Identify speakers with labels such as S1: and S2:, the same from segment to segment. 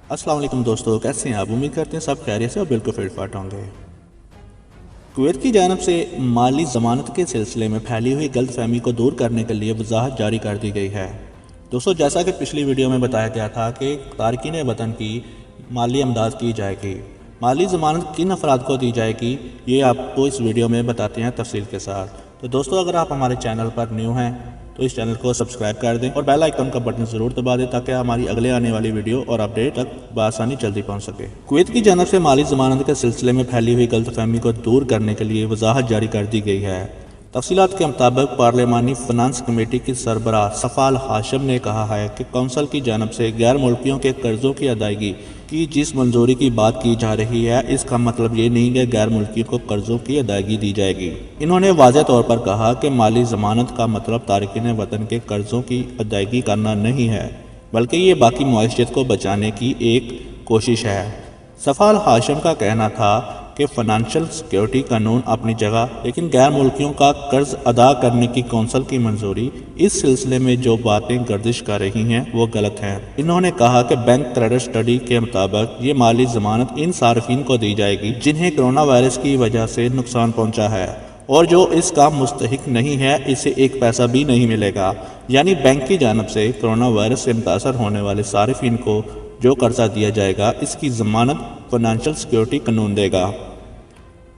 S1: अस्सलाम वालेकुम दोस्तों, कैसे हैं आप? उम्मीद करते हैं सब खैरियत से और बिल्कुल फिट फाट होंगे। कुवैत की जानब से माली ज़मानत के सिलसिले में फैली हुई गलतफहमी को दूर करने के लिए वजाहत जारी कर दी गई है। दोस्तों, जैसा कि पिछली वीडियो में बताया गया था कि तारकीन वतन की माली इमदाद की जाएगी। माली ज़मानत किन अफराद को दी जाएगी, ये आपको इस वीडियो में बताते हैं तफसील के साथ। तो दोस्तों, अगर आप हमारे चैनल पर न्यू हैं तो इस चैनल को सब्सक्राइब कर दें और बेल आइकन का बटन ज़रूर दबा दें ताकि हमारी अगले आने वाली वीडियो और अपडेट तक बआसानी जल्दी पहुंच सके। कुवैत की जानब से माली ज़मानत के सिलसिले में फैली हुई गलतफहमी को दूर करने के लिए वजाहत जारी कर दी गई है। तफसीलात के मुताबिक पार्लिमानी फाइनेंस कमेटी की सरबराह सफ़ा अल हाशिम ने कहा है कि कौंसल की जानब से गैर मुल्कियों के कर्ज़ों की अदायगी की जिस मंजूरी की बात की जा रही है, इसका मतलब ये नहीं कि गैर मुल्कियों को कर्ज़ों की अदायगी दी जाएगी। इन्होंने वाज़ेह तौर पर कहा कि माली ज़मानत का मतलब तारकीन वतन के कर्ज़ों की अदायगी करना नहीं है, बल्कि ये बाकी मुआशरत को बचाने की एक कोशिश है। सफ़ा अल हाशिम का कहना था कि फाइनेंशियल सिक्योरिटी कानून अपनी जगह, लेकिन गैर मुल्कियों का कर्ज अदा करने की कौंसल की मंजूरी, इस सिलसिले में जो बातें गर्दिश कर रही हैं वो गलत हैं। इन्होंने कहा कि बैंक क्रेडिट स्टडी के मुताबिक ये माली ज़मानत इन सार्फिन को दी जाएगी जिन्हें कोरोना वायरस की वजह से नुकसान पहुँचा है और जो इसका मुस्तहिक नहीं है, इसे एक पैसा भी नहीं मिलेगा। यानी बैंक की जानब से कोरोना वायरस से मुतासर होने वाले सार्फिन को जो कर्जा दिया जाएगा, इसकी ज़मानत फाइनेंशियल सिक्योरिटी कानून देगा।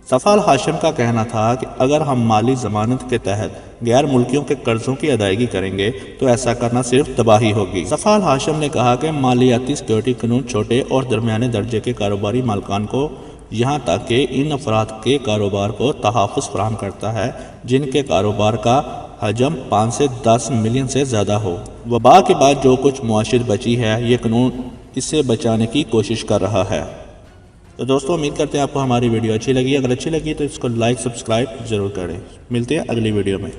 S1: सफ़ा अल हाशिम का कहना था कि अगर हम माली ज़मानत के तहत गैर मुल्कियों के कर्ज़ों की अदायगी करेंगे तो ऐसा करना सिर्फ तबाही होगी। सफ़ा अल हाशिम ने कहा कि मालियाती सिक्योरिटी कानून छोटे और दरमियाने दर्जे के कारोबारी मालकान को, यहाँ तक कि इन अफराद के कारोबार को तहफ़्फ़ुज़ फराहम करता है जिनके कारोबार का हजम 5 से 10 मिलियन से ज़्यादा हो। वबा के बाद जो कुछ मुआशिरत बची है, ये कानून इससे बचाने की कोशिश कर रहा है। तो दोस्तों, उम्मीद करते हैं आपको हमारी वीडियो अच्छी लगी। अगर अच्छी लगी तो इसको लाइक सब्सक्राइब ज़रूर करें। मिलते हैं अगली वीडियो में।